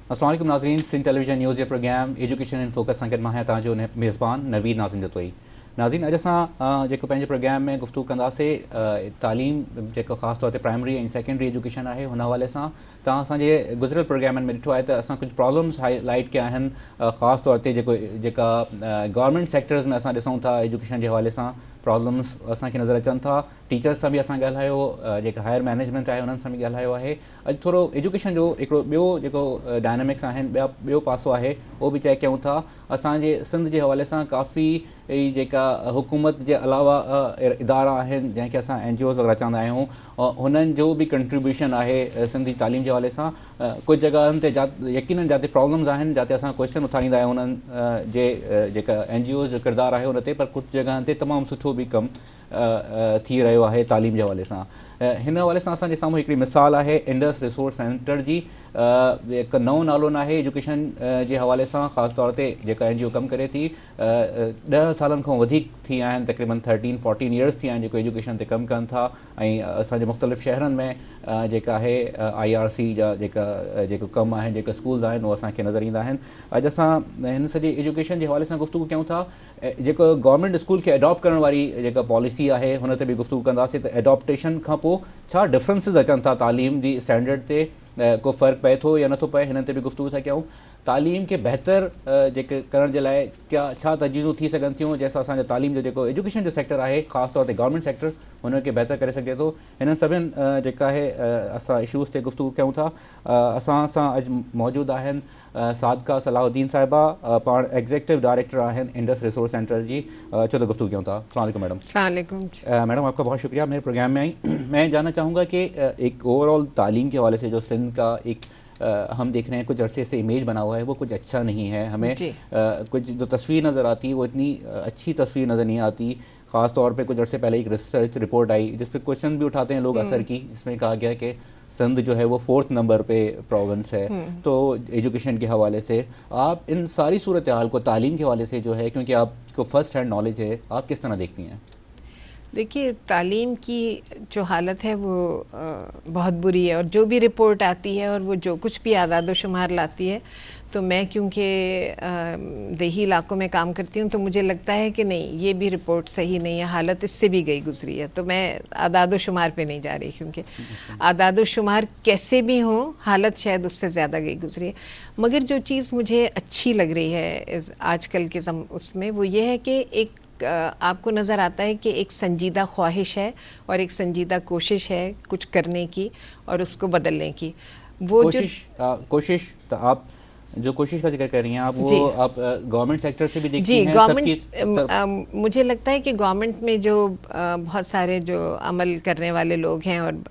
अस्सलाम वालेकुम नाज़रीन, सिंध टेलीविजन न्यूज़ जे प्रोग्राम एजुकेशन इन फोकस सां गॾु मां आहियां तव्हांजो मेज़बान नवीद नाज़िम जतोई। नाज़रीन, अॼु असां जेको पंहिंजे प्रोग्राम में गुफ़्तगू कंदासीं तालीम जेको ख़ासि तौर ते प्राइमरी ऐं सेकेंडरी एजुकेशन आहे हुन हवाले सां। तव्हां असांजे गुज़िरियल प्रोग्रामनि में ॾिठो आहे त असां कुझु प्रॉब्लम्स हाईलाइट कया आहिनि, ख़ासि तौर ते जेका गवर्नमेंट सेक्टर्स में असां ॾिसूं था एजुकेशन जे हवाले सां प्रॉब्लम्स असांखे नज़र अचनि था। टीचर्स सां बि असां ॻाल्हायो, जेका हायर मैनेजमेंट आहे उन्हनि सां बि ॻाल्हायो आहे। अॼु थोरो एजुकेशन जो हिकिड़ो ॿियो जेको डायनामिक्स आहिनि, ॿियो पासो आहे, उहो बि चेक कयूं था। असांजे सिंध जे हवाले सां काफ़ी जेका हुकूमत जे अलावा इदारा आहिनि जंहिंखे असां NGOs वग़ैरह चवंदा आहियूं, हुननि जो बि कंट्रीब्यूशन आहे सिंधी तालीम जे हवाले सां। कुझु जॻहनि ते यकीनन जिते प्रॉब्लम्स आहिनि, जिते असां क्वेश्चन उथारींदा आहियूं उन्हनि जे जेका NGOs जो किरदारु आहे उन ते, पर कुझु जॻहनि ते तमामु सुठो बि कमु थी रहियो आहे तालीम जे हवाले सां। हिन हवाले सां असांजे साम्हूं हिकिड़ी मिसाल आहे इंडस रिसोर्स सेंटर जी। हिकु नओं नालो न आहे एजुकेशन जे हवाले सां, ख़ासि तौर ते जेका NGO कमु करे थी। 10 सालनि खां वधीक थी आहिनि, तक़रीबन 13-14 ईयर्स थी आहिनि जेको एजुकेशन ते कमु कनि था। ऐं असांजे मुख़्तलिफ़ शहरनि में जेका आहे IRC जा जेको कमु आहिनि, जेके स्कूल्स आहिनि, उहे असांखे नज़र ईंदा आहिनि। अॼु असां हिन सॼे एजुकेशन जे हवाले सां गुफ़्तगू कयूं था। जेको गवर्नमेंट स्कूल खे अडॉप्ट करण वारी जेका पॉलिसी आहे हुन ते बि गुफ़्तगू कंदासीं त एडॉप्टेशन खां पोइ छा डिफरेंसिस अचनि था तालीम जी स्टैंडर्ड ते, को फ़र्क़ु पए थो या नथो पए, हिननि ते बि गुफ़्तगू था कयूं। तालीम खे बहितर जेके करण जे लाइ छा तजवीज़ूं थी सघनि थियूं जंहिंसां असांजो तालीम जो जेको एजुकेशन जो सेक्टर आहे, ख़ासि तौर ते गवर्नमेंट सेक्टर, हुनखे बहितर करे सघे थो। हिननि सभिनि जेका आहे असां इशूज़ ते गुफ़्तगू कयूं था। असां सां अॼु मौजूदु आहिनि सादिका सलाहुद्दीन साहिबा, पाण एग्जीक्यूटिव डायरेक्टर आहिनि इंडस रिसोर्स सेंटर जी। चलो तो गुफ्तगू क्यों था। अस्सलाम वालेकुम मैडम। मैडम, आपका बहुत शुक्रिया मेरे प्रोग्राम में आई। मैं जानना चाहूँगा कि एक ओवरऑल तालीम के हवाले से जो सिंध का एक हम देख रहे हैं कुछ अरसे से इमेज बना हुआ है, वो कुछ अच्छा नहीं है। हमें कुछ जो तस्वीर नज़र आती है वो इतनी अच्छी तस्वीर नज़र नहीं आती। ख़ास तौर पे कुछ अरसे पहले एक रिसर्च रिपोर्ट आई जिस पे क्वेश्चन भी उठाते हैं लोग असर की, जिसमें कहा गया कि सिंध जो है वो 4th नंबर पे प्रोविंस है। तो एजुकेशन के हवाले से आप इन सारी सूरत हाल को तालीम के हवाले से जो है, क्योंकि आपको फर्स्ट हैंड नॉलेज है, आप किस तरह देखती हैं? देखिए, तालीम की जो हालत है वो बहुत बुरी है, और जो भी रिपोर्ट आती है और वो जो कुछ भी आदाद व शुमार लाती है, तो मैं क्योंकि देही इलाकों में काम करती हूँ तो मुझे लगता है कि नहीं, ये भी रिपोर्ट सही नहीं है, हालत इससे भी गई गुजरी है। तो मैं आदाद व शुमार पे नहीं जा रही, क्योंकि आदाद व शुमार कैसे भी हों, हालत शायद उससे ज़्यादा गई गुजरी है। मगर जो चीज़ मुझे अच्छी लग रही है आजकल के उसमें, वो ये है कि एक आपको नज़र आता है कि एक संजीदा ख्वाहिश है और एक संजीदा कोशिश है कुछ करने की और उसको बदलने की। वो कोशिश तो आप जो कोशिश का जिक्र कर रही हैं आप, वो आप गवर्नमेंट सेक्टर से भी देखती हैं? गवर्नमेंट, मुझे लगता है कि गवर्नमेंट में जो बहुत सारे जो अमल करने वाले लोग हैं और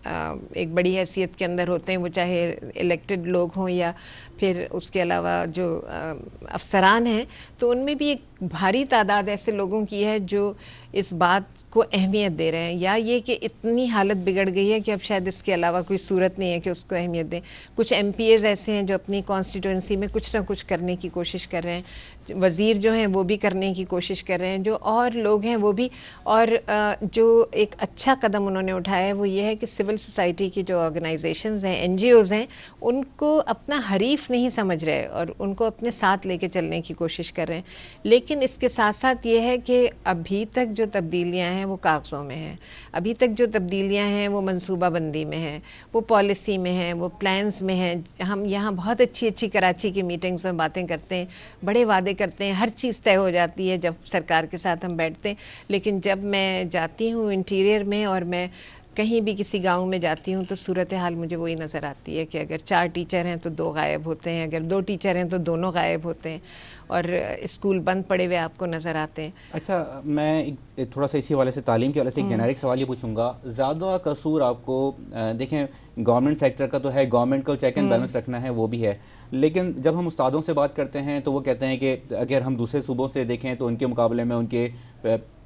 एक बड़ी हैसियत के अंदर होते हैं, वो चाहे इलेक्टेड लोग हों या फिर उसके अलावा जो अफसरान हैं, तो उनमें भी एक भारी तादाद ऐसे लोगों की है जो इस बात को अहमियत दे रहे हैं, या ये कि इतनी हालत बिगड़ गई है कि अब शायद इसके अलावा कोई सूरत नहीं है कि उसको अहमियत दें। कुछ MPAs ऐसे हैं जो अपनी कॉन्स्टिट्यूंसी में कुछ ना कुछ करने की कोशिश कर रहे हैं, वज़ीर जो हैं वो भी करने की कोशिश कर रहे हैं, जो और लोग हैं वो भी। और जो एक अच्छा कदम उन्होंने उठाया है वो ये है कि सिविल सोसाइटी की जो ऑर्गेनाइजेशंस हैं, NGOs हैं, उनको अपना हरीफ नहीं समझ रहे और उनको अपने साथ लेके चलने की कोशिश कर रहे हैं। लेकिन इसके साथ साथ ये है कि अभी तक जो तब्दीलियाँ हैं वो कागज़ों में हैं, अभी तक जो तब्दीलियाँ हैं वो मनसूबा बंदी में हैं, वो पॉलिसी में हैं, वो प्लान्स में हैं। हम यहाँ बहुत अच्छी कराची की मीटिंग्स में बातें करते हैं, बड़े वादे करते हैं, हर चीज़ तय हो जाती है जब सरकार के साथ हम बैठते हैं। लेकिन जब मैं जाती हूँ इंटीरियर में और मैं कहीं भी किसी गांव में जाती हूँ तो सूरत हाल मुझे वही नज़र आती है कि अगर 4 टीचर हैं तो 2 गायब होते हैं, अगर 2 टीचर हैं तो दोनों गायब होते हैं, और स्कूल बंद पड़े हुए आपको नज़र आते हैं। अच्छा, मैं थोड़ा सा इसी वाले से तालीम के वाले से एक जेनेरिक सवाल ये पूछूंगा। ज़्यादा कसूर आपको देखें गवर्नमेंट सेक्टर का तो है, गवर्नमेंट को चेक एंड बैलेंस रखना है, वो भी है। लेकिन जब हम उस्तादों से बात करते हैं तो वो कहते हैं कि अगर हम दूसरे सूबों से देखें तो उनके मुकाबले में उनके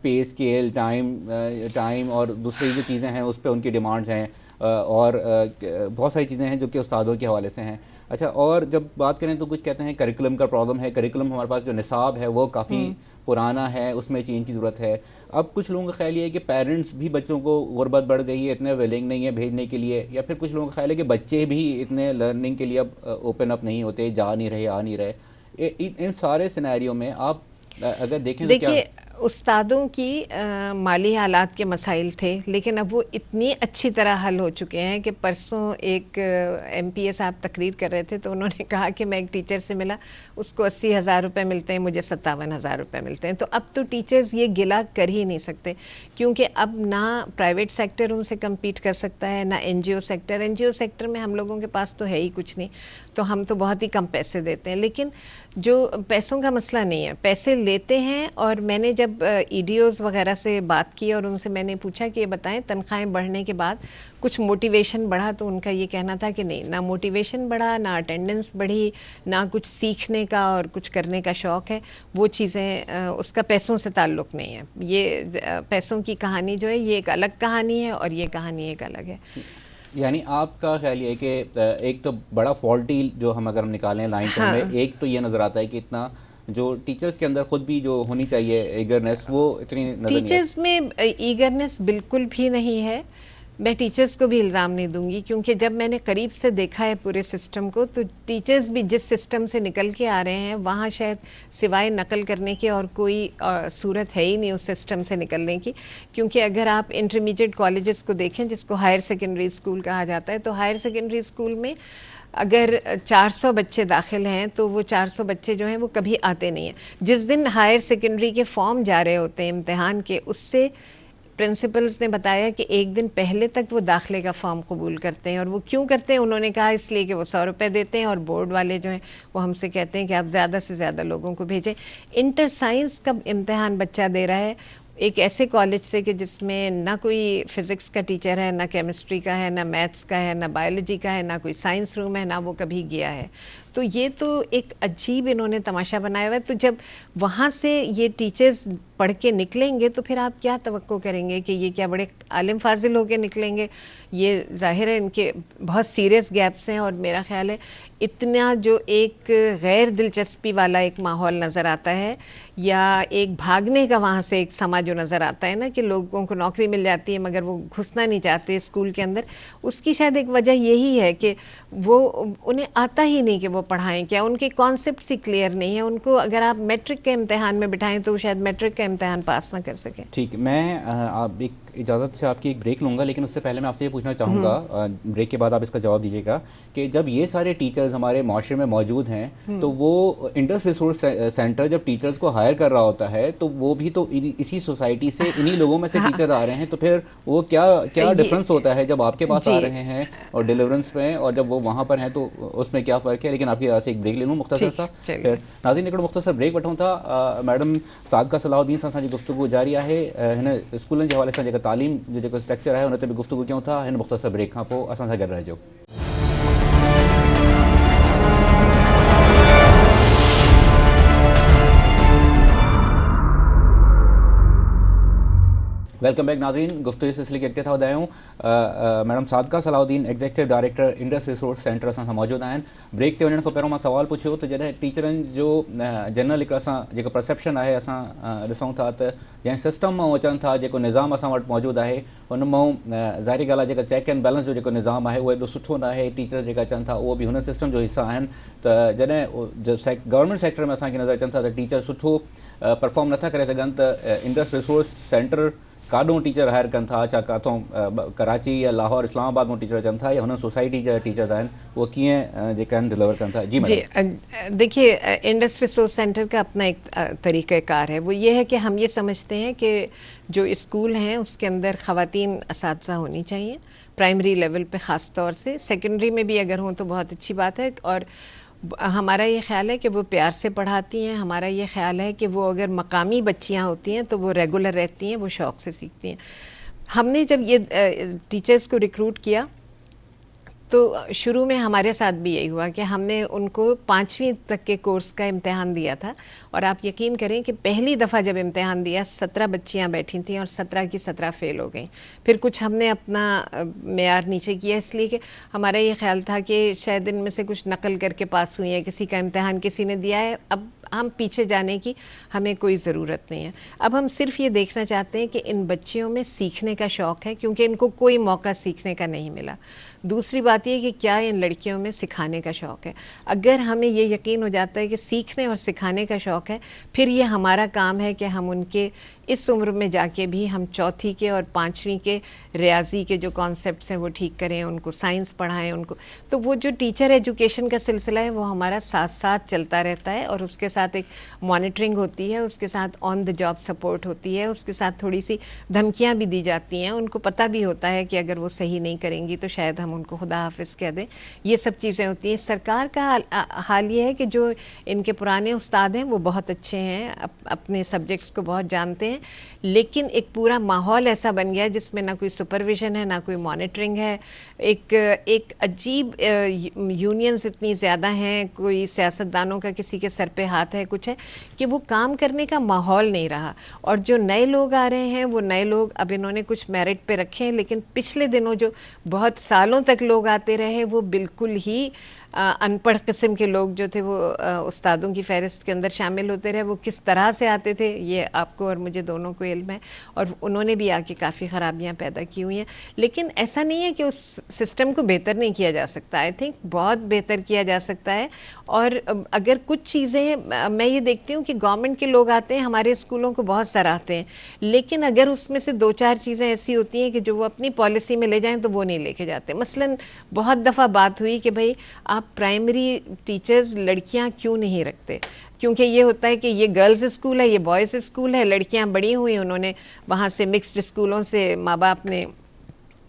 पे स्केल, टाइम और दूसरी जो चीज़ें हैं उस पर उनकी डिमांड्स हैं, और बहुत सारी चीज़ें हैं जो कि उस्तादों के हवाले से हैं। अच्छा, और जब बात करें तो कुछ कहते हैं करिकुलम का प्रॉब्लम है, करिकुलम हमारे पास जो निसाब है वो काफ़ी پرانا ہے, اس میں چینج کی ضرورت ہے. اب کچھ لوگوں کا خیال یہ ہے کہ پیرنٹس بھی بچوں کو غربت بڑھ گئی ہے, اتنے ویلنگ نہیں ہے بھیجنے کے لیے, یا پھر کچھ لوگوں کا خیال ہے کہ بچے بھی اتنے لرننگ کے لیے اب اوپن اپ نہیں ہوتے, جا نہیں رہے, آ نہیں رہے. ان سارے سینیریو میں آپ اگر دیکھیں تو کیا دیکھیے استادوں کی مالی حالات کے مسائل تھے, لیکن اب وہ اتنی اچھی طرح حل ہو چکے ہیں کہ پرسوں ایک ایم پی اے صاحب تقریر کر رہے تھے تو انہوں نے کہا کہ میں ایک ٹیچر سے ملا, اس کو 80,000 روپے ملتے ہیں, مجھے 57,000 روپے ملتے ہیں. تو اب تو ٹیچرز یہ گلا کر ہی نہیں سکتے, کیونکہ اب نہ پرائیویٹ سیکٹر ان سے کمپیٹ کر سکتا ہے, نہ این جی او سیکٹر. این جی او سیکٹر میں ہم لوگوں کے پاس تو ہے ہی کچھ نہیں, تو ہم تو بہت ہی کم پیسے دیتے ہیں. لیکن جو پیسوں کا مسئلہ نہیں ہے, پیسے لیتے ہیں. اور میں نے جب ای ڈی اوز وغیرہ سے بات کی اور ان سے میں نے پوچھا کہ یہ بتائیں تنخواہیں بڑھنے کے بعد کچھ موٹیویشن بڑھا, تو ان کا یہ کہنا تھا کہ نہیں, نہ موٹیویشن بڑھا, نہ اٹینڈنس بڑھی, نہ کچھ سیکھنے کا اور کچھ کرنے کا شوق ہے. وہ چیزیں اس کا پیسوں سے تعلق نہیں ہے. یہ پیسوں کی کہانی جو ہے یہ ایک الگ کہانی ہے اور یہ کہانی ایک الگ ہے. یعنی آپ کا خیال یہ ہے کہ ایک تو بڑا فالٹی جو ہم اگر ہم نکالیں لائن تو ہمیں ایک تو یہ نظر آتا ہے کہ اتنا جو ٹیچرز کے اندر خود بھی جو ہونی چاہیے ایگرنیس وہ اتنی نظر نہیں. ٹیچرز میں ایگرنیس بالکل بھی نہیں ہے. میں ٹیچرز کو بھی الزام نہیں دوں گی, کیونکہ جب میں نے قریب سے دیکھا ہے پورے سسٹم کو, تو ٹیچرز بھی جس سسٹم سے نکل کے آ رہے ہیں وہاں شاید سوائے نقل کرنے کے اور کوئی صورت ہے ہی نہیں اس سسٹم سے نکلنے کی. کیونکہ اگر آپ انٹرمیڈیٹ کالجز کو دیکھیں جس کو ہائر سیکنڈری اسکول کہا جاتا ہے, تو ہائر سیکنڈری اسکول میں اگر 400 بچے داخل ہیں تو وہ 400 بچے جو ہیں وہ کبھی آتے نہیں ہیں. جس دن ہائر سیکنڈری کے فارم جا رہے ہوتے ہیں امتحان کے, اس سے پرنسپلز نے بتایا کہ ایک دن پہلے تک وہ داخلے کا فارم قبول کرتے ہیں. اور وہ کیوں کرتے ہیں انہوں نے کہا اس لیے کہ وہ 100 روپے دیتے ہیں, اور بورڈ والے جو ہیں وہ ہم سے کہتے ہیں کہ آپ زیادہ سے زیادہ لوگوں کو بھیجیں. انٹر سائنس کا امتحان بچہ دے رہا ہے ایک ایسے کالج سے کہ جس میں نہ کوئی فزکس کا ٹیچر ہے, نہ کیمسٹری کا ہے, نہ میتھس کا ہے, نہ بایولوجی کا ہے, نہ کوئی سائنس روم ہے, نہ وہ کبھی گیا ہے. تو یہ تو ایک عجیب انہوں نے تماشا بنایا ہوا ہے. تو جب وہاں سے یہ ٹیچرز پڑھ کے نکلیں گے تو پھر آپ کیا توقع کریں گے کہ یہ کیا بڑے عالم فاضل ہو کے نکلیں گے؟ یہ ظاہر ہے ان کے بہت سیریس گیپس ہیں. اور میرا خیال ہے اتنا جو ایک غیر دلچسپی والا ایک ماحول نظر آتا ہے, یا ایک بھاگنے کا وہاں سے ایک سما جو نظر آتا ہے نا, کہ لوگوں کو نوکری مل جاتی ہے مگر وہ گھسنا نہیں چاہتے اسکول کے اندر, اس کی شاید ایک وجہ یہی ہے کہ وہ انہیں آتا ہی نہیں کہ وہ پڑھائیں کیا, ان کے کانسیپٹس ہی کلیئر نہیں ہیں. ان کو اگر آپ میٹرک کے امتحان میں بٹھائیں تو وہ شاید میٹرک کا امتحان پاس نہ کر سکیں. ٹھیک, میں آپ ایک اجازت سے آپ کی ایک بریک لوں گا, لیکن اس سے پہلے میں آپ سے یہ پوچھنا چاہوں گا, بریک کے بعد آپ اس کا جواب دیجیے گا, کہ جب یہ سارے ٹیچرز ہمارے معاشرے میں موجود ہیں تو وہ انڈس ریسورس سینٹر جب ٹیچرز کو ہائر کر رہا ہوتا ہے تو وہ بھی تو اسی سوسائٹی سے انہی لوگوں میں سے ٹیچر آ رہے ہیں, تو پھر وہ کیا ڈفرنس ہوتا ہے جب آپ کے پاس آ رہے ہیں اور ڈیلیورنس میں, اور جب وہ وہاں پر ہیں تو اس میں کیا فرق ہے؟ لیکن آپ کی طرح سے ایک بریک لے لوں مختصر سا. پھر ناظرین ایک مختصر بریک وٹھوں تھا. میڈم صادقہ صلاح الدین सां असांजी गुफ़्तगू जारी आहे. हिन स्कूलनि जे हवाले सां जेका तालीम जो जेको स्ट्रक्चर आहे हुन ते बि गुफ़्तगू कयूं था. हिन मुख़्तसर ब्रेक खां पोइ असां सां गॾु रहिजो. ویلکم بیک ناظرین. گفتگو سلسلے کے افتتاح ودایوں. میڈم صادقہ صلاح الدین executive director Indus resource centre असां सां मौजूदु आहिनि. ब्रेक ते वञण खां पहिरियों मां सुवाल पुछियो त जॾहिं टीचरनि जो जनरल हिकु असां जेको परसेप्शन आहे असां ॾिसूं था त जंहिं सिस्टम मां अचनि था, जेको निज़ाम असां वटि मौजूदु आहे हुन मां ज़ाहिरी ॻाल्हि आहे जेका चेक एंड बैलेंस जो जेको निज़ाम आहे उहो एॾो सुठो न आहे. टीचर जेका अचनि था उहो बि हुन सिस्टम जो हिसा आहिनि. त जॾहिं गवर्नमेंट सेक्टर में असांखे नज़र अचनि था त टीचर सुठो परफॉर्म नथा करे सघनि, त इंडस रिसोर्स सेंटर काॾों टीचर हायर कनि था, छा काथों कराची या लाहौर इस्लामाबाद में टीचर अचनि था, या हुन सोसाइटी जा टीचर आहिनि वो कीअं जेका आहिनि डिलीवर कनि था? جی دیکھیے انڈس ریسورس سینٹر کا اپنا ایک طریقہ کار ہے. وہ یہ ہے کہ ہم یہ سمجھتے ہیں کہ جو اسکول ہیں اس کے اندر خواتین اساتذہ ہونی چاہیے, پرائمری لیول پہ خاص طور سے. سیکنڈری میں بھی اگر ہوں تو بہت اچھی بات ہے. اور ہمارا یہ خیال ہے کہ وہ پیار سے پڑھاتی ہیں. ہمارا یہ خیال ہے کہ وہ اگر مقامی بچیاں ہوتی ہیں تو وہ ریگولر رہتی ہیں, وہ شوق سے سیکھتی ہیں. ہم نے جب یہ ٹیچرز کو ریکروٹ کیا تو شروع میں ہمارے ساتھ بھی یہی ہوا کہ ہم نے ان کو 5ویں تک کے کورس کا امتحان دیا تھا. اور آپ یقین کریں کہ پہلی دفعہ جب امتحان دیا 17 بچیاں بیٹھی تھیں اور 17 کی 17 فیل ہو گئیں. پھر کچھ ہم نے اپنا معیار نیچے کیا, اس لیے کہ ہمارا یہ خیال تھا کہ شاید ان میں سے کچھ نقل کر کے پاس ہوئی ہیں, کسی کا امتحان کسی نے دیا ہے. اب ہم پیچھے جانے کی ہمیں کوئی ضرورت نہیں ہے. اب ہم صرف یہ دیکھنا چاہتے ہیں کہ ان بچیوں میں سیکھنے کا شوق ہے, کیونکہ ان کو کوئی موقع سیکھنے کا نہیں ملا. دوسری بات یہ کہ کیا ان لڑکیوں میں سکھانے کا شوق ہے. اگر ہمیں یہ یقین ہو جاتا ہے کہ سیکھنے اور سکھانے کا شوق ہے, پھر یہ ہمارا کام ہے کہ ہم ان کے اس عمر میں جا کے بھی ہم چوتھی کے اور پانچویں کے ریاضی کے جو کانسیپٹس ہیں وہ ٹھیک کریں, ان کو سائنس پڑھائیں, ان کو. تو وہ جو ٹیچر ایجوکیشن کا سلسلہ ہے وہ ہمارا ساتھ ساتھ چلتا رہتا ہے, اور اس کے ساتھ ایک مانیٹرنگ ہوتی ہے, اس کے ساتھ آن دا جاب سپورٹ ہوتی ہے, اس کے ساتھ تھوڑی سی دھمکیاں بھی دی جاتی ہیں. ان کو پتہ بھی ہوتا ہے کہ اگر وہ صحیح نہیں کریں گی تو شاید ہم ان کو خدا حافظ کہہ دیں. یہ سب چیزیں ہوتی ہیں. سرکار کا حال یہ ہے کہ جو ان کے پرانے استاد ہیں وہ بہت اچھے ہیں, اپنے سبجیکٹس کو بہت جانتے ہیں, لیکن ایک پورا ماحول ایسا بن گیا ہے جس میں نہ کوئی سپرویژن ہے, نہ کوئی مانیٹرنگ ہے. ایک عجیب یونینز اتنی زیادہ ہیں, کوئی سیاستدانوں کا کسی کے سر پہ ہاتھ ہے, کچھ ہے, کہ وہ کام کرنے کا ماحول نہیں رہا. اور جو نئے لوگ آ رہے ہیں وہ نئے لوگ اب انہوں نے کچھ میرٹ پہ رکھے ہیں, لیکن پچھلے دنوں جو بہت سالوں تک لوگ آتے رہے وہ بالکل ہی ان پڑھ قسم کے لوگ جو تھے وہ استادوں کی فہرست کے اندر شامل ہوتے رہے. وہ کس طرح سے آتے تھے یہ آپ کو اور مجھے دونوں کو علم ہے, اور انہوں نے بھی آ کے کافی خرابیاں پیدا کی ہوئی ہیں. لیکن ایسا نہیں ہے کہ اس سسٹم کو بہتر نہیں کیا جا سکتا. آئی تھنک بہت بہتر کیا جا سکتا ہے. اور اگر کچھ چیزیں میں یہ دیکھتی ہوں کہ گورنمنٹ کے لوگ آتے ہیں ہمارے اسکولوں کو بہت سراہتے ہیں, لیکن اگر اس میں سے 2-4 چیزیں ایسی ہوتی ہیں کہ جو وہ اپنی پالیسی میں لے جائیں تو وہ نہیں لے کے جاتے. مثلاً بہت دفعہ بات ہوئی کہ بھئی آپ پرائمری ٹیچرز لڑکیاں کیوں نہیں رکھتے, کیونکہ یہ ہوتا ہے کہ یہ گرلز اسکول ہے, یہ بوائز اسکول ہے, لڑکیاں بڑی ہوئی, انہوں نے وہاں سے مکسڈ اسکولوں سے ماں باپ نے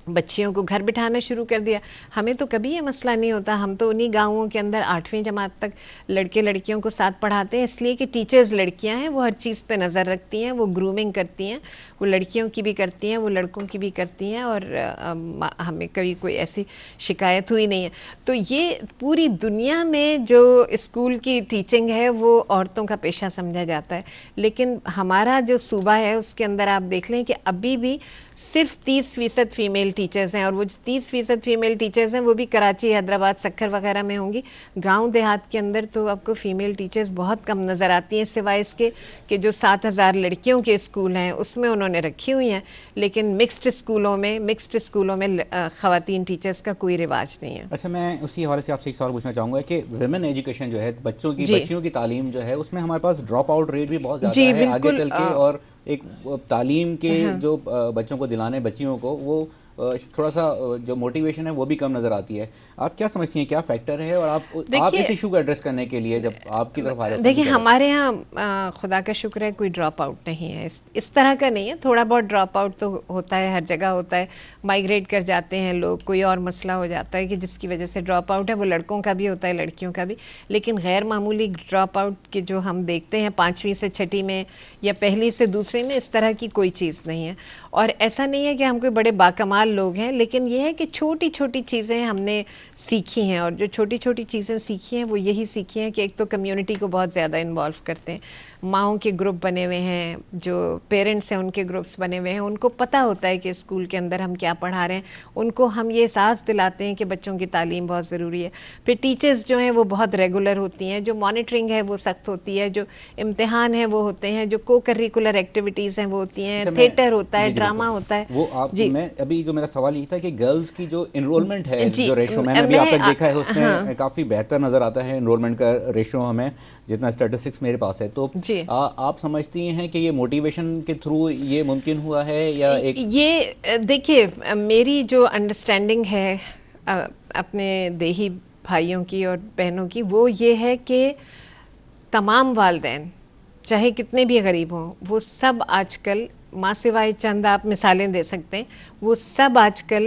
بچیوں کو گھر بٹھانا شروع کر دیا. ہمیں تو کبھی یہ مسئلہ نہیں ہوتا. ہم تو انہی گاؤں کے اندر 8ویں جماعت تک لڑکے لڑکیوں کو ساتھ پڑھاتے ہیں, اس لیے کہ ٹیچرز لڑکیاں ہیں, وہ ہر چیز پہ نظر رکھتی ہیں, وہ گرومنگ کرتی ہیں, وہ لڑکیوں کی بھی کرتی ہیں, وہ لڑکوں کی بھی کرتی ہیں, اور ہمیں کبھی کوئی ایسی شکایت ہوئی نہیں ہے. تو یہ پوری دنیا میں جو اسکول کی ٹیچنگ ہے وہ عورتوں کا پیشہ سمجھا جاتا ہے, لیکن ہمارا جو صوبہ ہے اس کے اندر آپ دیکھ لیں کہ ابھی بھی صرف 30% فیمیل ٹیچرز ہیں, اور وہ جو 30% فیمیل ٹیچرز ہیں وہ بھی کراچی, حیدرآباد, سکھر وغیرہ میں ہوں گی. گاؤں دیہات کے اندر تو آپ کو فیمیل ٹیچرز بہت کم نظر آتی ہیں, سوائے اس کے کہ جو 7000 لڑکیوں کے اسکول ہیں اس میں انہوں نے رکھی ہوئی ہیں, لیکن مکسڈ اسکولوں میں خواتین ٹیچرز کا کوئی رواج نہیں ہے. اچھا, میں اسی حوالے سے آپ سے ایک سوال پوچھنا چاہوں گا کہ ویمن ایجوکیشن جو ہے, بچیوں کی تعلیم جو ہے, اس میں ہمارے پاس ڈراپ آؤٹ ریٹ بھی بہت زیادہ ہے آگے چل کے, اور ایک تعلیم کے جو بچوں کو دلانے, بچیوں کو, وہ تھوڑا سا جو موٹیویشن ہے وہ بھی کم نظر آتی ہے. آپ کیا سمجھتی ہیں, کیا فیکٹر ہے, اور آپ اس ایشو کو ایڈریس کرنے کے لیے جب آپ کی طرف آ رہے ہیں؟ دیکھیں, ہمارے ہاں خدا کا شکر ہے کوئی ڈراپ آؤٹ نہیں ہے, اس طرح کا نہیں ہے. تھوڑا بہت ڈراپ آؤٹ تو ہوتا ہے, ہر جگہ ہوتا ہے, مائگریٹ کر جاتے ہیں لوگ, کوئی اور مسئلہ ہو جاتا ہے کہ جس کی وجہ سے ڈراپ آؤٹ ہے, وہ لڑکوں کا بھی ہوتا ہے لڑکیوں کا بھی. لیکن غیر معمولی ڈراپ آؤٹ کے جو ہم دیکھتے ہیں 5ویں سے 6ٹھی میں یا پہلی سے دوسرے میں, اس طرح کی کوئی چیز نہیں ہے. اور ایسا نہیں ہے کہ ہم کوئی بڑے باکمال لوگ ہیں, لیکن یہ ہے کہ چھوٹی چھوٹی چیزیں ہم نے سیکھی ہیں, اور جو چھوٹی چھوٹی چیزیں سیکھی ہیں وہ یہی سیکھی ہیں کہ ایک تو کمیونٹی کو بہت زیادہ انوالو کرتے ہیں, ماؤں کے گروپ بنے ہوئے ہیں, جو پیرنٹس ہیں ان کے گروپس بنے ہوئے ہیں, ان کو پتہ ہوتا ہے کہ اسکول کے اندر ہم کیا پڑھا رہے ہیں, ان کو ہم یہ احساس دلاتے ہیں کہ بچوں کی تعلیم بہت ضروری ہے. پھر ٹیچرز جو ہیں وہ بہت ریگولر ہوتی ہیں, جو مانیٹرنگ ہے وہ سخت ہوتی ہے, جو امتحان ہیں وہ ہوتے ہیں, جو کو کریکولر ایکٹیویٹیز ہیں وہ ہوتی ہیں, تھیٹر ہوتا ہے, ڈرامہ ہوتا ہے. وہ آپ میں ابھی جو میرا سوال یہ تھا کہ گرلز کی جو انرولمنٹ ہے, جو ریشو میں نے ابھی آپ تک دیکھا ہے اس میں کافی بہتر نظر آتا ہے انرولمنٹ کا ریشو, ہمیں جتنا اسٹیٹسٹکس میرے پاس ہے. تو آپ سمجھتی ہیں کہ یہ موٹیویشن کے تھرو یہ ممکن ہوا ہے, یا ایک یہ دیکھیے, میری جو انڈرسٹینڈنگ ہے اپنے دیہی بھائیوں کی اور بہنوں کی, وہ یہ ہے کہ تمام والدین چاہے کتنے بھی غریب ہوں, وہ سب آج کل, ماں سوائے چند آپ مثالیں دے سکتے ہیں, وہ سب آج کل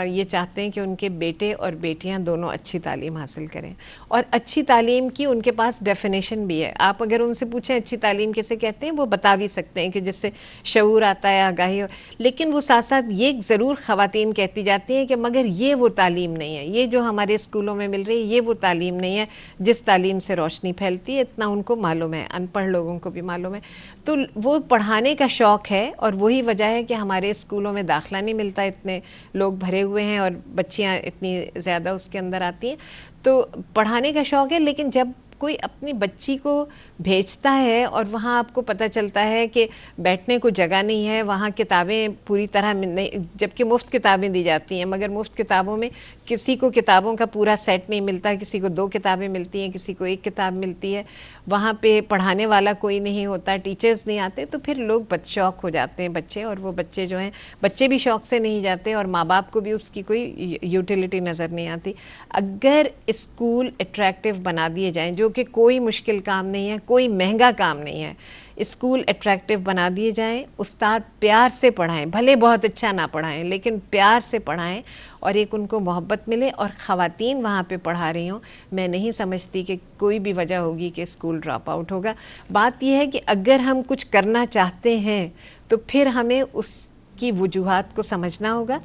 یہ چاہتے ہیں کہ ان کے بیٹے اور بیٹیاں دونوں اچھی تعلیم حاصل کریں. اور اچھی تعلیم کی ان کے پاس ڈیفینیشن بھی ہے. آپ اگر ان سے پوچھیں اچھی تعلیم کیسے کہتے ہیں, وہ بتا بھی سکتے ہیں کہ جس سے شعور آتا ہے, آگاہی. لیکن وہ ساتھ ساتھ یہ ضرور خواتین کہتی جاتی ہیں کہ مگر یہ وہ تعلیم نہیں ہے, یہ جو ہمارے اسکولوں میں مل رہی ہے یہ وہ تعلیم نہیں ہے جس تعلیم سے روشنی پھیلتی ہے. اتنا ان کو معلوم ہے, ان پڑھ لوگوں کو بھی معلوم ہے. تو وہ پڑھانے کا شوق ہے, اور وہی وجہ ہے کہ ہمارے اسکولوں میں داخلہ نہیں ملتا, اتنے لوگ بھرے ہوئے ہیں اور بچیاں اتنی زیادہ اس کے اندر آتی ہیں. تو پڑھانے کا شوق ہے, لیکن جب کوئی اپنی بچی کو بھیجتا ہے اور وہاں آپ کو پتہ چلتا ہے کہ بیٹھنے کو جگہ نہیں ہے, وہاں کتابیں پوری طرح نہیں, جبکہ مفت کتابیں دی جاتی ہیں, مگر مفت کتابوں میں کسی کو کتابوں کا پورا سیٹ نہیں ملتا, کسی کو 2 کتابیں ملتی ہیں, کسی کو 1 کتاب ملتی ہے, وہاں پہ پڑھانے والا کوئی نہیں ہوتا, ٹیچرز نہیں آتے, تو پھر لوگ بد شوق ہو جاتے ہیں بچے, اور وہ بچے جو ہیں بچے بھی شوق سے نہیں جاتے اور ماں باپ کو بھی اس کی کوئی یوٹیلیٹی نظر نہیں آتی. اگر اسکول اٹریکٹیو بنا دیے جائیں, جو کہ کوئی مشکل کام نہیں ہے, کوئی مہنگا کام نہیں ہے, اسکول اٹریکٹیو بنا دیے جائیں, استاد پیار سے پڑھائیں, بھلے بہت اچھا نہ پڑھائیں لیکن پیار سے پڑھائیں, اور ایک ان کو محبت ملے, اور خواتین وہاں پہ پڑھا رہی ہوں, میں نہیں سمجھتی کہ کوئی بھی وجہ ہوگی کہ اسکول ڈراپ آؤٹ ہوگا. بات یہ ہے کہ اگر ہم کچھ کرنا چاہتے ہیں تو پھر ہمیں اس کی وجوہات کو سمجھنا ہوگا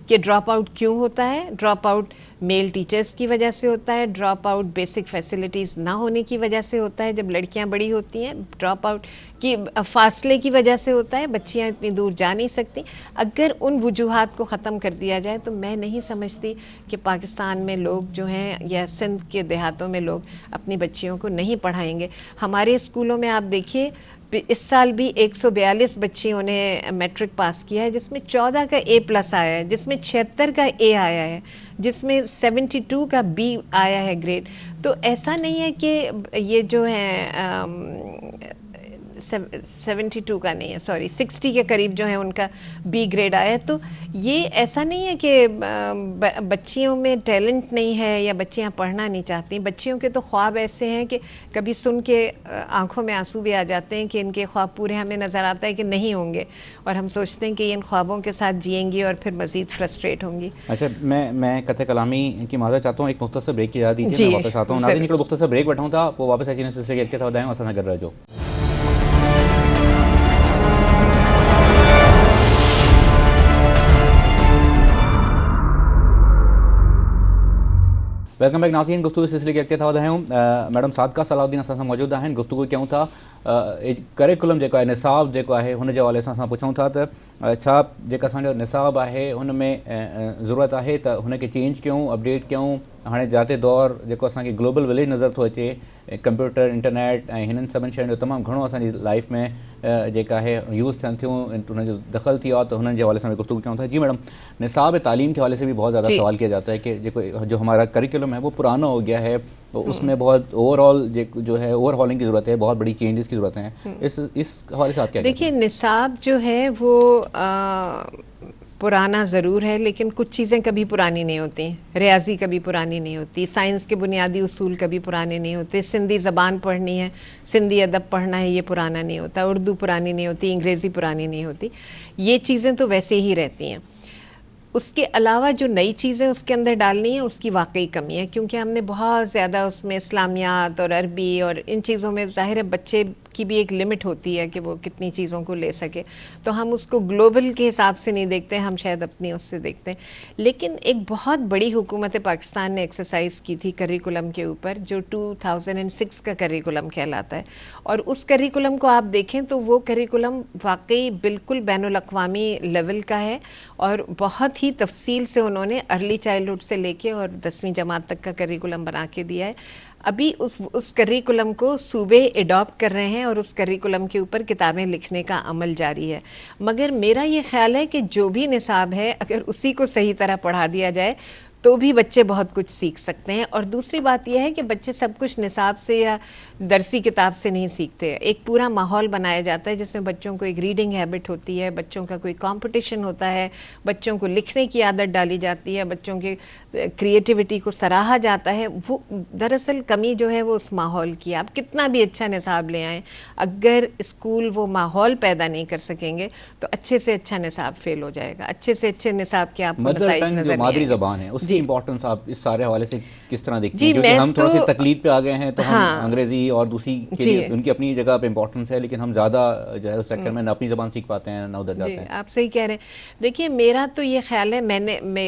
کہ ڈراپ آؤٹ کیوں ہوتا ہے. ڈراپ آؤٹ میل ٹیچرز کی وجہ سے ہوتا ہے, ڈراپ آؤٹ بیسک فیسلٹیز نہ ہونے کی وجہ سے ہوتا ہے جب لڑکیاں بڑی ہوتی ہیں, ڈراپ آؤٹ کی فاصلے کی وجہ سے ہوتا ہے, بچیاں اتنی دور جا نہیں سکتی. اگر ان وجوہات کو ختم کر دیا جائے تو میں نہیں سمجھتی کہ پاکستان میں لوگ جو ہیں یا سندھ کے دیہاتوں میں لوگ اپنی بچیوں کو نہیں پڑھائیں گے. ہمارے اسکولوں میں آپ دیکھیے اس سال بھی 142 بچیوں نے میٹرک پاس کیا ہے, جس میں 14 کا A+ آیا ہے, جس میں 76 کا A آیا ہے, جس میں 72 کا B آیا ہے گریڈ. تو ایسا نہیں ہے کہ یہ جو ہیں 72 کا نہیں ہے, سوری 60 کے قریب جو ہیں ان کا B گریڈ آیا ہے. تو یہ ایسا نہیں ہے کہ بچیوں میں ٹیلنٹ نہیں ہے یا بچیاں پڑھنا نہیں چاہتی. بچیوں کے تو خواب ایسے ہیں کہ کبھی سن کے آنکھوں میں آنسو بھی آ جاتے ہیں کہ ان کے خواب پورے ہمیں نظر آتا ہے کہ نہیں ہوں گے, اور ہم سوچتے ہیں کہ یہ ان خوابوں کے ساتھ جئیں گی اور پھر مزید فرسٹریٹ ہوں گی. اچھا, میں قطع کلامی کی معذرت چاہتا ہوں, ایک مختصر بریک کی اجازت دیجیے, میں واپس آتا ہوں. ناظرین نکلو مختصر بریک بیٹھا ہوں تھا, وہ واپس ایسی سلسلے کے ساتھ آئیں اور سنا کر رہے جو. ویلکم بیک ناظرین, گفتگو سلسلے کے اختتام رہے ہوں. میڈم صادقہ صلاح الدین असां सां मौजूद आहिनि. गुफ़्तगू कयूं था करिकुलम जेको आहे, निसाब जेको आहे हुन जे हवाले सां असां पुछूं था त छा जेका असांजो निसाब आहे हुन में ज़रूरत आहे त हुनखे चेंज कयूं, अपडेट कयूं. हाणे जाते दौर जेको असांखे ग्लोबल विलेज नज़र थो अचे, कंप्यूटर, इंटरनेट ऐं हिननि सभिनि शयुनि जो तमामु घणो असांजी लाइफ में जेका आहे यूज़ थियनि थियूं, हुनजो दख़ल थी वियो आहे, तो हुननि जे हवाले सां गुफ्तगू कयूं था. जी मैडम, निसाब तालीम के हवाले से भी बहुत ज़्यादा सवाल किया जाता है कि जो हमारा करिकुलम है वो पुराना हो गया है, तो उसमें बहुत ओवरऑल जो है ओवरहॉलिंग की ज़रूरत है, बहुत बड़ी चेंजेस की ज़रूरत है. इस हवाले से आप क्या देखिए, निसाब जो है वो पुराना ज़रूर है, लेकिन कुछ चीज़ें कभी पुरानी नहीं होती. रियाजी कभी पुरानी नहीं होती, साइंस के बुनियादी उसूल कभी पुराने नहीं होते, सिंधी ज़बान पढ़नी है, सिंधी अदब पढ़ना है, ये पुराना नहीं होता, उर्दू पुरानी नहीं होती, अंग्रेज़ी पुरानी नहीं होती. ये चीज़ें तो वैसे ही रहती हैं. उसके अलावा जो नई चीज़ें उसके अंदर डालनी है उसकी वाकई कमी है, क्योंकि हमने बहुत ज़्यादा उसमें इस्लामियात और अरबी और इन चीज़ों में ज़ाहिर है बच्चे की भी एक लिमिट होती है कि वो कितनी चीज़ों को ले सके, तो हम उसको ग्लोबल के हिसाब से नहीं देखते, हम शायद अपनी उससे देखते हैं. लेकिन एक बहुत बड़ी हुकूमत पाकिस्तान ने एक्सरसाइज की थी करिकुलम के ऊपर, जो 2006 का करिकुलम कहलाता है, और उस करिकुलम को आप देखें तो वो करिकुलम वाकई बिल्कुल बैनुल-अक़वामी लेवल का है, और बहुत ही तफसील से उन्होंने अर्ली चाइल्डहुड से लेके और 10वीं जमात तक का करिकुलम बना के दिया है. अभी उस करिकुलम को सूबे एडॉप्ट कर रहे हैं और उस करिकुलम के ऊपर किताबें लिखने का अमल जारी है. मगर मेरा ये ख्याल है कि जो भी निसाब है अगर उसी को सही तरह पढ़ा दिया जाए तो भी बच्चे बहुत कुछ सीख सकते हैं. और दूसरी बात यह है कि बच्चे सब कुछ निसाब से या दरसी किताब से नहीं सीखते. एक पूरा माहौल बनाया जाता है जिसमें बच्चों को एक रीडिंग हैबिट होती है, बच्चों का कोई कंपटीशन होता है, बच्चों को लिखने की आदत डाली जाती है, बच्चों के क्रिएटिविटी को सराहा जाता है. वो दरअसल कमी जो है वो उस माहौल की. आप कितना भी अच्छा निसाब ले आएँ, अगर स्कूल वो माहौल पैदा नहीं कर सकेंगे तो अच्छे से अच्छा निसाब फेल हो जाएगा. अच्छे से अच्छे निसाब के आपको नताइज नजर मादरी ज़बान है उसकी इम्पोर्टेंस आप इस सारे हवाले से किस तरह देखते हैं? क्योंकि हम थोड़ा सा तकलीद पे आ गए हैं, तो हम अंग्रेज़ी और दूसरी के लिए उनकी अपनी जगह पे इम्पोर्टेंस है, लेकिन हम ज़्यादा जो है उस सेक्टर में ना अपनी ज़बान सीख पाते हैं ना उधर जाते हैं. आप सही कह रहे हैं. देखिए, मेरा तो ये ख्याल है,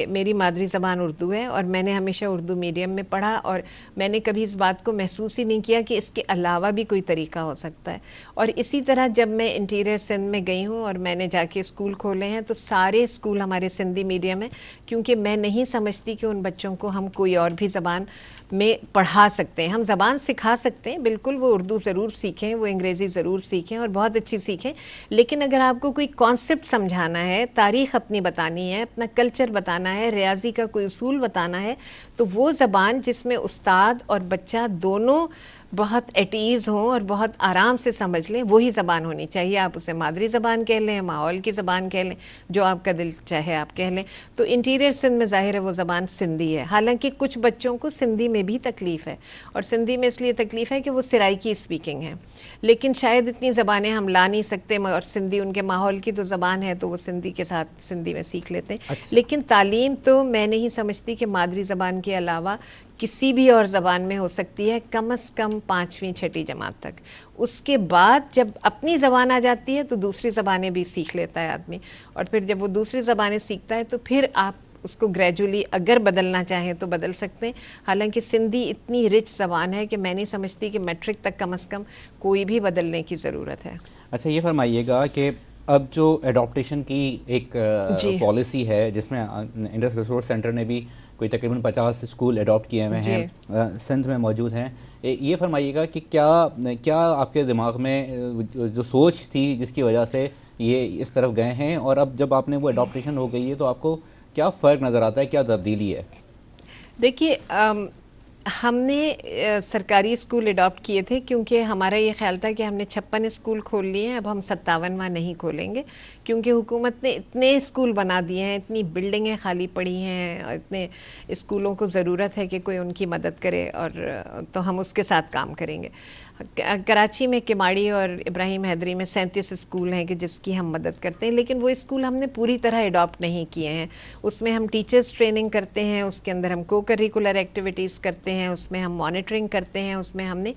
मेरी मादरी ज़बान उर्दू है और मैंने हमेशा उर्दू मीडियम में पढ़ा, और मैंने कभी इस बात को महसूस ही नहीं किया कि इसके अलावा भी कोई तरीका हो सकता है. और इसी तरह जब मैं इंटीरियर सिंध में गई हूँ और मैंने जाके स्कूल खोले हैं, तो सारे स्कूल हमारे सिंधी मीडियम है, क्योंकि मैं नहीं समझती समझती कि उन बच्चों को हम कोई और भी ज़बान में पढ़ा सकते हैं, हम ज़बान सिखा सकते हैं, बिल्कुल वो उर्दू ज़रूर सीखें, वो अंग्रेज़ी ज़रूर सीखें और बहुत अच्छी सीखें, लेकिन अगर आपको कोई कॉन्सेप्ट समझाना है, तारीख़ अपनी बतानी है, अपना कल्चर बताना है, रियाजी का कोई उसूल बताना है, तो वो ज़बान जिसमें उस्ताद और बच्चा दोनों बहुत एट ईज़ हों और बहुत आराम से समझ लें, वही ज़बान होनी चाहिए। आप उसे मादरी ज़बान कह लें, माहौल की ज़बान कह लें, जो आपका दिल चाहे आप कह लें। तो इंटीरियर सिंध में ज़ाहिर है वो ज़बान सिंधी है, हालांकि कुछ बच्चों को सिंधी में भी तकलीफ़ है, और सिंधी में इसलिए तकलीफ़ है कि वो सिराइकी स्पीकिंग है, लेकिन शायद इतनी ज़बानें हम ला नहीं सकते, और सिंधी उनके माहौल की तो ज़बान है, तो वो सिंधी के साथ सिंधी में सीख लेते हैं। अच्छा। लेकिन तालीम तो मैं नहीं समझती कि मादरी ज़बान के अलावा किसी भी और ज़बान में हो सकती है, कम से कम 5वीं 6ठी जमात तक। उसके बाद जब अपनी ज़बान आ जाती है तो दूसरी ज़बानें भी सीख लेता है आदमी, और फिर जब वो दूसरी ज़बानें सीखता है तो फिर आप उसको ग्रेजुअली अगर बदलना चाहें तो बदल सकते हैं। हालांकि सिंधी इतनी रिच ज़बान है कि मैं नहीं समझती कि मैट्रिक तक कम से कम कोई भी बदलने की ज़रूरत है। अच्छा, ये फरमाइएगा कि अब जो एडॉप्टेशन की एक पॉलिसी है, जिसमें इंडस रिसोर्स सेंटर ने भी कोई तकरीबन 50 स्कूल अडॉप्ट किए हुए हैं, सिंध में मौजूद हैं, ये फरमाइएगा कि क्या आपके दिमाग में जो सोच थी जिसकी वजह से ये इस तरफ गए हैं, और अब जब आपने वो एडॉप्टेशन हो गई है तो आपको क्या फ़र्क नज़र आता है, क्या तब्दीली है? देखिए, हमने सरकारी स्कूल अडॉप्ट किए थे क्योंकि हमारा ये ख्याल था कि हमने 56 स्कूल खोल लिए हैं, अब हम 57वां नहीं खोलेंगे, क्योंकि हुकूमत ने इतने स्कूल बना दिए हैं, इतनी बिल्डिंगें खाली पड़ी हैं, और इतने स्कूलों को ज़रूरत है कि कोई उनकी मदद करे, और तो हम उसके साथ काम करेंगे। कराची में किमाड़ी और इब्राहिम हैदरी में 37 स्कूल हैं कि जिसकी हम मदद करते हैं, लेकिन वो स्कूल हमने पूरी तरह अडॉप्ट नहीं किए हैं। उसमें हम टीचर्स ट्रेनिंग करते हैं, उसके अंदर हम को करिकुलर एक्टिविटीज़ करते हैं, उसमें हम मॉनिटरिंग करते हैं, उसमें हमने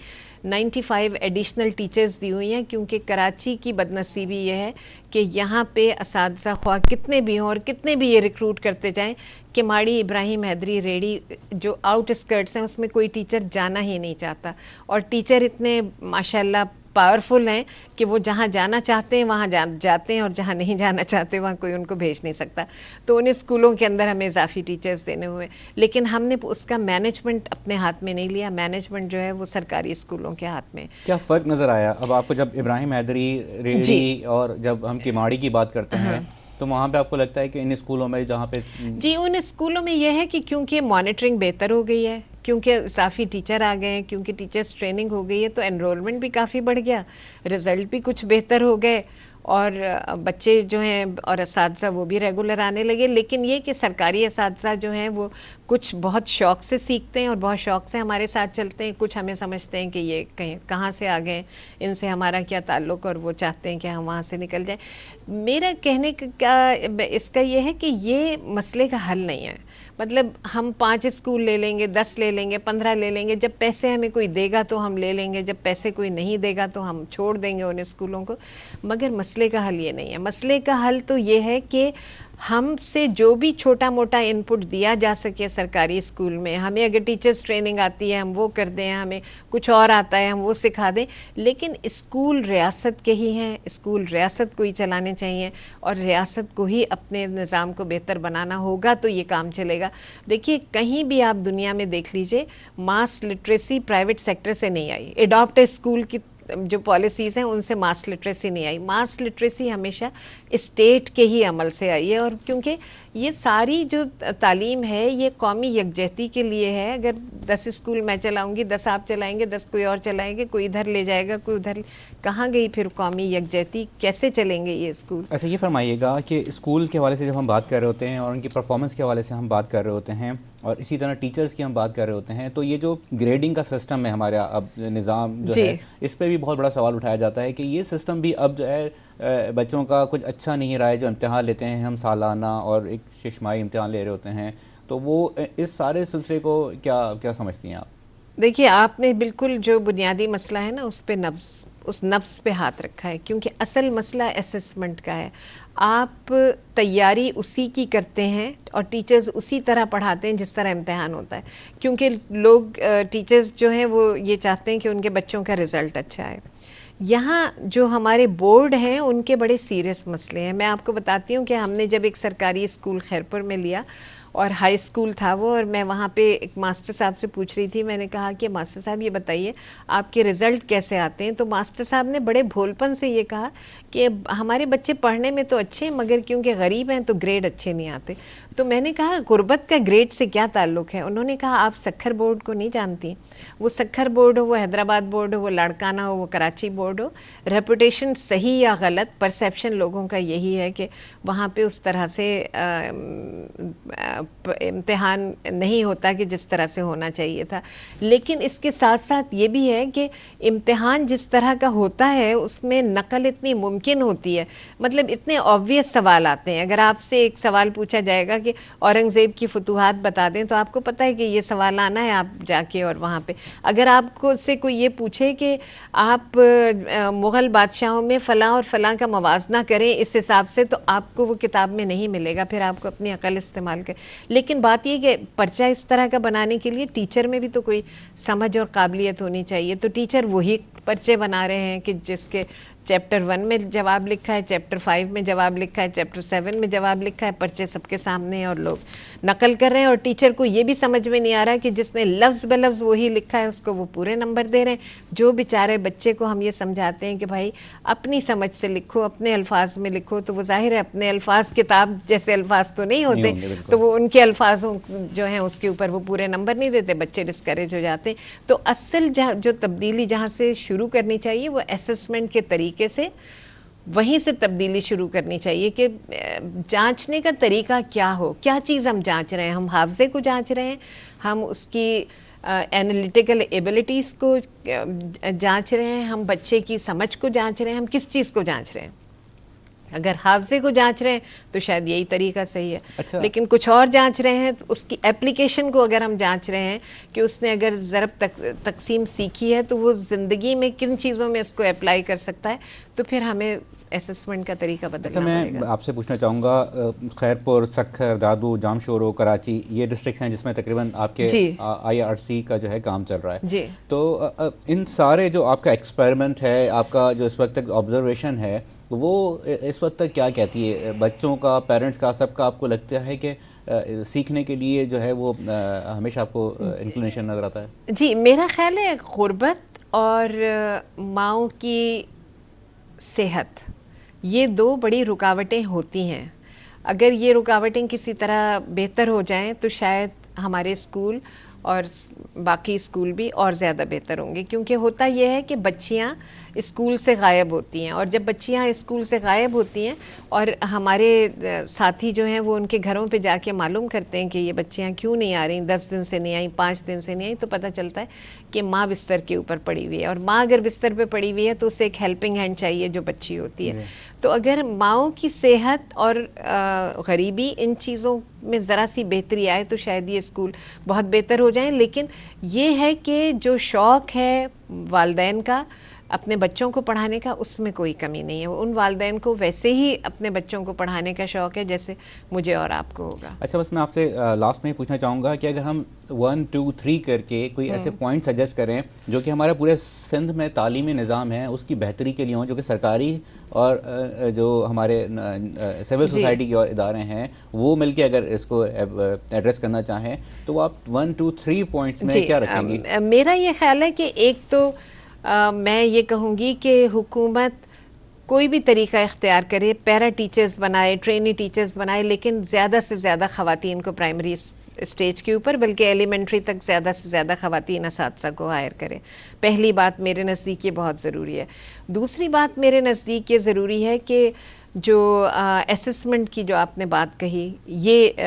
95 एडिशनल टीचर्स दी हुई हैं, क्योंकि कराची की बदनसीबी ये है कि यहाँ पे असातिज़ा ख्वाह कितने भी हों और कितने भी ये रिक्रूट करते जाएं, किमाड़ी, इब्राहिम हैदरी, रेडी जो आउटस्कर्ट्स हैं उसमें कोई टीचर जाना ही नहीं चाहता, और टीचर इतने माशाल्लाह पावरफुल हैं कि वो जहाँ जाना चाहते हैं वहाँ जाते हैं, और जहाँ नहीं जाना चाहते वहाँ कोई उनको भेज नहीं सकता। तो उन स्कूलों के अंदर हमें इजाफी टीचर्स देने हुए, लेकिन हमने उसका मैनेजमेंट अपने हाथ में नहीं लिया। मैनेजमेंट जो है वो सरकारी स्कूलों के हाथ में। क्या फ़र्क नज़र आया अब आपको जब इब्राहिम हैदरी, रेडी, और जब हम किमाड़ी की बात करते हैं, तो वहाँ पे आपको लगता है कि इन स्कूलों में जहाँ पे जी, उन स्कूलों में यह है कि क्योंकि मॉनिटरिंग बेहतर हो गई है, क्योंकि इजाफी टीचर आ गए हैं, क्योंकि टीचर्स ट्रेनिंग हो गई है, तो एनरोलमेंट भी काफ़ी बढ़ गया, रिज़ल्ट भी कुछ बेहतर हो गए, और बच्चे जो हैं और असातिज़ा वो भी रेगुलर आने लगे। लेकिन ये कि सरकारी असातिज़ा जो हैं वो कुछ बहुत शौक़ से सीखते हैं और बहुत शौक़ से हमारे साथ चलते हैं, कुछ हमें समझते हैं कि ये कहाँ से आ गए, इनसे हमारा क्या ताल्लुक़, और वो चाहते हैं कि हम वहाँ से निकल जाएं। मेरा कहने का इसका ये है कि ये मसले का हल नहीं है। मतलब हम 5 स्कूल ले लेंगे, 10 ले लेंगे, 15 ले लेंगे, जब पैसे हमें कोई देगा तो हम ले लेंगे, जब पैसे कोई नहीं देगा तो हम छोड़ देंगे उन स्कूलों को, मगर मसले का हल ये नहीं है। मसले का हल तो ये है कि हमसे जो भी छोटा मोटा इनपुट दिया जा सके सरकारी स्कूल में, हमें अगर टीचर्स ट्रेनिंग आती है हम वो कर दें, हमें कुछ और आता है हम वो सिखा दें, लेकिन स्कूल रियासत के ही हैं, स्कूल रियासत को ही चलाने चाहिए, और रियासत को ही अपने निज़ाम को बेहतर बनाना होगा तो ये काम चलेगा। देखिए, कहीं भी आप दुनिया में देख लीजिए, मास लिटरेसी प्राइवेट सेक्टर से नहीं आई। एडॉप्ट स्कूल की जो पॉलिसीज़ हैं उनसे मास लिटरेसी नहीं आई। मास लिटरेसी हमेशा स्टेट के ही अमल से आई है, और क्योंकि ये सारी जो तालीम है ये कौमी यकजहती के लिए है। अगर 10 स्कूल मैं चलाऊंगी, 10 आप चलाएंगे, 10 कोई और चलाएंगे, कोई इधर ले जाएगा, कोई उधर, कहाँ गई फिर कौमी यकजहती? कैसे चलेंगे ये स्कूल? अच्छा, ये फरमाइएगा कि स्कूल के हवाले से जब हम बात कर रहे होते हैं और उनकी परफॉर्मेंस के हवाले से हम बात कर रहे होते हैं, और इसी तरह टीचर्स की हम बात कर रहे होते हैं, तो ये जो ग्रेडिंग का सिस्टम है हमारा अब निज़ाम जो है, इस पर भी बहुत बड़ा सवाल उठाया जाता है कि ये सिस्टम भी अब जो है बच्चों का कुछ अच्छा नहीं रहा है। जो इम्तिहान लेते हैं हम सालाना और एक शिशमाही इम्तिहान ले रहे होते हैं, तो वो इस सारे सिलसिले को क्या समझती हैं आप? देखिए, आपने बिल्कुल जो बुनियादी मसला है ना उस नफ्स पे हाथ रखा है, क्योंकि असल मसला असेसमेंट का है। आप तैयारी उसी की करते हैं और टीचर्स उसी तरह पढ़ाते हैं जिस तरह इम्तिहान होता है, क्योंकि लोग टीचर्स जो हैं वो ये चाहते हैं कि उनके बच्चों का रिज़ल्ट अच्छा है। यहाँ जो हमारे बोर्ड हैं उनके बड़े सीरियस मसले हैं। मैं आपको बताती हूँ कि हमने जब एक सरकारी स्कूल खैरपुर में लिया, اور ہائی اسکول تھا وہ، اور میں وہاں پہ ایک ماسٹر صاحب سے پوچھ رہی تھی. میں نے کہا کہ ماسٹر صاحب یہ بتائیے آپ کے رزلٹ کیسے آتے ہیں؟ تو ماسٹر صاحب نے بڑے بھولپن سے یہ کہا کہ ہمارے بچے پڑھنے میں تو اچھے ہیں مگر کیونکہ غریب ہیں تو گریڈ اچھے نہیں آتے. تو میں نے کہا غربت کا گریڈ سے کیا تعلق ہے؟ انہوں نے کہا آپ سکھر بورڈ کو نہیں جانتی. وہ سکھر بورڈ ہو، وہ حیدرآباد بورڈ ہو، وہ لاڑکانہ ہو، وہ کراچی بورڈ ہو، ریپوٹیشن صحیح یا غلط پرسیپشن لوگوں کا یہی ہے کہ وہاں پہ اس طرح سے امتحان نہیں ہوتا کہ جس طرح سے ہونا چاہیے تھا. لیکن اس کے ساتھ ساتھ یہ بھی ہے کہ امتحان جس طرح کا ہوتا ہے اس میں نقل اتنی ممکن ہوتی ہے. مطلب اتنے آبویس سوال آتے ہیں. اگر آپ سے ایک سوال پوچھا جائے گا کہ اورنگزیب کی فتوحات بتا دیں تو آپ کو پتہ ہے کہ یہ سوال آنا ہے آپ جا کے اور وہاں پہ. اگر آپ کو سے کوئی یہ پوچھے کہ آپ مغل بادشاہوں میں فلاں اور فلاں کا موازنہ کریں اس حساب سے، تو آپ کو وہ کتاب میں نہیں ملے گا، پھر آپ کو اپنی عقل استعمال کریں. لیکن بات یہ کہ پرچہ اس طرح کا بنانے کے لیے ٹیچر میں بھی تو کوئی سمجھ اور قابلیت ہونی چاہیے. تو ٹیچر وہی پرچے بنا رہے ہیں کہ جس کے چیپٹر 1 میں جواب لکھا ہے، چیپٹر 5 میں جواب لکھا ہے، چیپٹر 7 میں جواب لکھا ہے، پرچے سب کے سامنے ہیں اور لوگ نقل کر رہے ہیں. اور ٹیچر کو یہ بھی سمجھ میں نہیں آ رہا کہ جس نے لفظ بلفظ وہی لکھا ہے اس کو وہ پورے نمبر دے رہے ہیں. جو بیچارے بچے کو ہم یہ سمجھاتے ہیں کہ بھائی اپنی سمجھ سے لکھو، اپنے الفاظ میں لکھو، تو وہ ظاہر ہے اپنے الفاظ کتاب جیسے الفاظ تو نہیں ہوتے، تو وہ ان کے الفاظوں جو ہیں اس کے اوپر وہ پورے نمبر نہیں دیتے، بچے ڈسکریج ہو جاتے ہیں. تو اصل جو تبدیلی جہاں سے شروع کرنی چاہیے وہ اسسمنٹ کے طریقے سے، وہیں سے تبدیلی شروع کرنی چاہیے کہ جانچنے کا طریقہ کیا ہو. کیا چیز ہم جانچ رہے ہیں؟ ہم حافظے کو جانچ رہے ہیں، ہم اس کی اینالیٹیکل ایبلٹیز کو جانچ رہے ہیں، ہم بچے کی سمجھ کو جانچ رہے ہیں، ہم کس چیز کو جانچ رہے ہیں؟ اگر حافظے کو جانچ رہے ہیں تو شاید یہی طریقہ صحیح ہے. لیکن کچھ اور جانچ رہے ہیں تو اس کی اپلیکیشن کو اگر ہم جانچ رہے ہیں کہ اس نے اگر ضرب تقسیم سیکھی ہے تو وہ زندگی میں کن چیزوں میں اس کو اپلائی کر سکتا ہے، تو پھر ہمیں اسسمنٹ کا طریقہ بدلنا پڑے گا. میں آپ سے پوچھنا چاہوں گا، خیر پور، سکھر، دادو، جامشورو، کراچی، یہ ڈسٹرکٹس ہیں جس میں تقریباً آپ کے IRC کا جو ہے کام چل رہا ہے. جی. تو ان سارے جو آپ کا ایکسپیریمنٹ ہے، آپ کا جو اس وقت تک آبزرویشن ہے، وہ اس وقت تک کیا کہتی ہے؟ بچوں کا، پیرنٹس کا، سب کا آپ کو لگتا ہے کہ سیکھنے کے لیے جو ہے وہ ہمیشہ آپ کو انکلینیشن نظر آتا ہے؟ جی، میرا خیال ہے غربت اور ماؤں کی صحت، یہ دو بڑی رکاوٹیں ہوتی ہیں. اگر یہ رکاوٹیں کسی طرح بہتر ہو جائیں تو شاید ہمارے اسکول اور باقی اسکول بھی اور زیادہ بہتر ہوں گے. کیونکہ ہوتا یہ ہے کہ بچیاں اسکول سے غائب ہوتی ہیں، اور جب بچیاں اسکول سے غائب ہوتی ہیں اور ہمارے ساتھی جو ہیں وہ ان کے گھروں پہ جا کے معلوم کرتے ہیں کہ یہ بچیاں کیوں نہیں آ رہی، 10 دن سے نہیں آئیں، 5 دن سے نہیں آئیں، تو پتہ چلتا ہے کہ ماں بستر کے اوپر پڑی ہوئی ہے. اور ماں اگر بستر پہ پڑی ہوئی ہے تو اسے ایک ہیلپنگ ہینڈ چاہیے جو بچی ہوتی ہے. تو اگر ماؤں کی صحت اور غریبی ان چیزوں میں ذرا سی بہتری آئے تو شاید یہ اسکول بہت بہتر ہو جائیں. لیکن یہ ہے کہ جو شوق ہے والدین کا اپنے بچوں کو پڑھانے کا، اس میں کوئی کمی نہیں ہے. ان والدین کو ویسے ہی اپنے بچوں کو پڑھانے کا شوق ہے جیسے مجھے اور آپ کو ہوگا. اچھا، بس میں آپ سے لاسٹ میں پوچھنا چاہوں گا کہ اگر ہم 1 2 3 کر کے کوئی ایسے پوائنٹ سجیسٹ کریں جو کہ ہمارے پورے سندھ میں تعلیمی نظام ہے اس کی بہتری کے لیے ہوں، جو کہ سرکاری اور جو ہمارے سول سوسائٹی کے ادارے ہیں وہ مل کے اگر اس کو ایڈریس کرنا چاہیں تو وہ آپ 1 2 3 پوائنٹس میں کیا رکھیں گی؟ میرا یہ خیال ہے کہ ایک تو میں یہ کہوں گی کہ حکومت کوئی بھی طریقہ اختیار کرے، پیرا ٹیچرز بنائے، ٹرینی ٹیچرز بنائے، لیکن زیادہ سے زیادہ خواتین کو پرائمری اسٹیج کے اوپر بلکہ ایلیمنٹری تک زیادہ سے زیادہ خواتین اساتذہ کو ہائر کرے. پہلی بات میرے نزدیک یہ بہت ضروری ہے. دوسری بات میرے نزدیک یہ ضروری ہے کہ جو اسسمنٹ کی جو آپ نے بات کہی یہ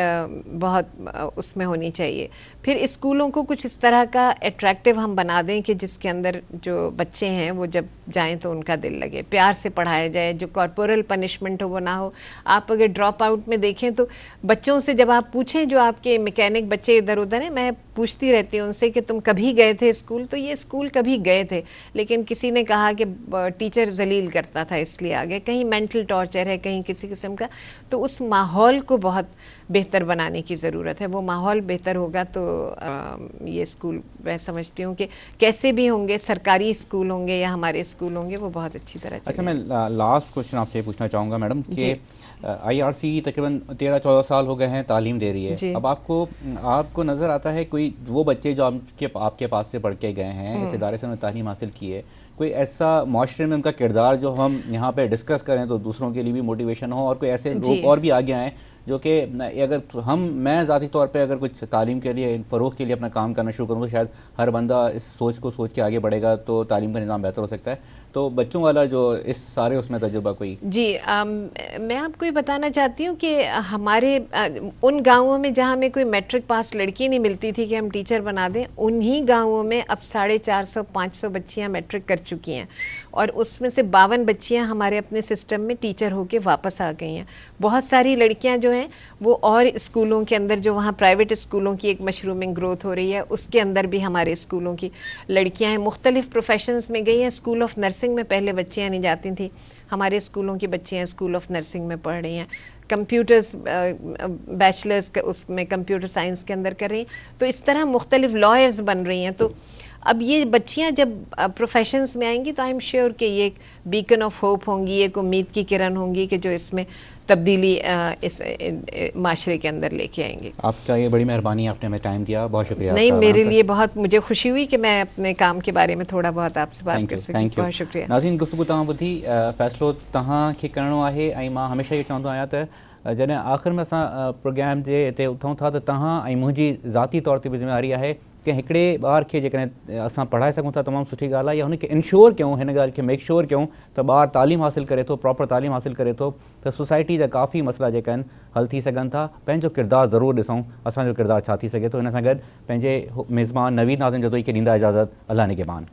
بہت اس میں ہونی چاہیے. پھر اسکولوں کو کچھ اس طرح کا اٹریکٹیو ہم بنا دیں کہ جس کے اندر جو بچے ہیں وہ جب جائیں تو ان کا دل لگے، پیار سے پڑھایا جائے، جو کارپورل پنشمنٹ ہو وہ نہ ہو. آپ اگر ڈراپ آؤٹ میں دیکھیں تو بچوں سے جب آپ پوچھیں، جو آپ کے میکینک بچے ادھر ادھر ہیں، میں پوچھتی رہتی ہوں ان سے کہ تم کبھی گئے تھے اسکول؟ تو یہ اسکول کبھی گئے تھے لیکن کسی نے کہا کہ ٹیچر ذلیل کرتا تھا اس لیے آگے، کہیں مینٹل ٹارچر ہے، کہیں کسی قسم کا. تو اس ماحول کو بہت बेहतर बनाने की ज़रूरत है। वो माहौल बेहतर होगा तो ये स्कूल मैं समझती हूँ कि कैसे भी होंगे, सरकारी स्कूल होंगे या हमारे स्कूल होंगे, वो बहुत अच्छी तरह अच्छा, चलेंगे। मैं लास्ट क्वेश्चन आपसे पूछना चाहूँगा मैडम कि जी। IRC तकरीबन 13-14 साल हो गए हैं तालीम दे रही जी। है। अब आपको नज़र आता है कोई वो बच्चे जो आपके पास से पढ़ के गए हैं, इस इदारे से उन्होंने तालीम हासिल की है, कोई ऐसा माशरे में उनका किरदार जो हम यहाँ पे डिस्कस करें तो दूसरों के लिए भी मोटिवेशन हो, और कोई ऐसे जी। लोग और भी आगे आएँ जो कि अगर मैं ज़ाती तौर पे अगर कुछ तालीम के लिए, फ़रोग़ के लिए अपना काम करना शुरू करूँ तो शायद हर बंदा इस सोच के आगे बढ़ेगा तो तालीम का निज़ाम बेहतर हो सकता है। तो बच्चों वाला जो इस सारे उसमें तजुर्बा कोई? जी, मैं आपको ये बताना चाहती हूँ कि हमारे उन गांवों में जहाँ हमें कोई मैट्रिक पास लड़की नहीं मिलती थी कि हम टीचर बना दें, उन्हीं गांवों में अब 450-500 बच्चियाँ मैट्रिक कर चुकी हैं, और उसमें से 52 बच्चियाँ हमारे अपने सिस्टम में टीचर होके वापस आ गई हैं। बहुत सारी लड़कियाँ जो हैं वो और स्कूलों के अंदर, जो वहाँ प्राइवेट स्कूलों की एक मशरूमिंग ग्रोथ हो रही है, उसके अंदर भी हमारे स्कूलों की लड़कियाँ हैं, मुख्तलिफ प्रोफेशंस में गई हैं। स्कूल ऑफ नर्सिंग में पहले बच्चियाँ नहीं जाती थी, हमारे स्कूलों की बच्चियाँ स्कूल ऑफ नर्सिंग में पढ़ रही हैं। कंप्यूटर्स बैचलर्स उसमें कंप्यूटर साइंस के अंदर कर रही हैं। तो इस तरह मुख्तलिफ लॉयर्स बन रही हैं। तो अब ये बच्चियां जब प्रोफेशंस में आएंगी तो आई एम श्योर कि ये एक बीकन ऑफ होप होंगी, एक उम्मीद की किरण होंगी कि जो इसमें तब्दीली इस माशरे के अंदर लेके आएंगे। आपका ये बड़ी मेहरबानी, आपने हमें टाइम दिया, बहुत शुक्रिया। नहीं, मेरे लिए बहुत मुझे खुशी हुई कि मैं अपने काम के बारे में थोड़ा बहुत आपसे बात कर सकी। बहुत शुक्रिया। नाज़रीन, गुफ्तगू तव्हां ॿुधी, फ़ैसिलो तव्हां खे करिणो आहे, ऐं मां हमेशह इहो चवंदो आहियां त जॾहिं आख़िर में असां प्रोग्राम जे हिते उथूं था त तव्हां ऐं मुंहिंजी ज़ाती तौर ते बि ज़िम्मेवारी आहे कि हिकिड़े ॿार खे जेकॾहिं असां पढ़ाए सघूं था, तमामु सुठी ॻाल्हि आहे, या हुनखे इंश्योर कयूं, हिन ॻाल्हि खे मेक श्योर कयूं त ॿारु तालीम हासिल करे थो, प्रॉपर तालीम हासिल करे थो, त सोसाइटी जा काफ़ी मसइला जेका आहिनि हल थी सघनि था। पंहिंजो किरदारु ज़रूरु ॾिसूं, असांजो किरदारु छा थी सघे थो। हिन सां गॾु पंहिंजे मेज़बान नवीद नाज़िम जज़ोई खे ॾींदा इजाज़त। अल्लाह निगहबान।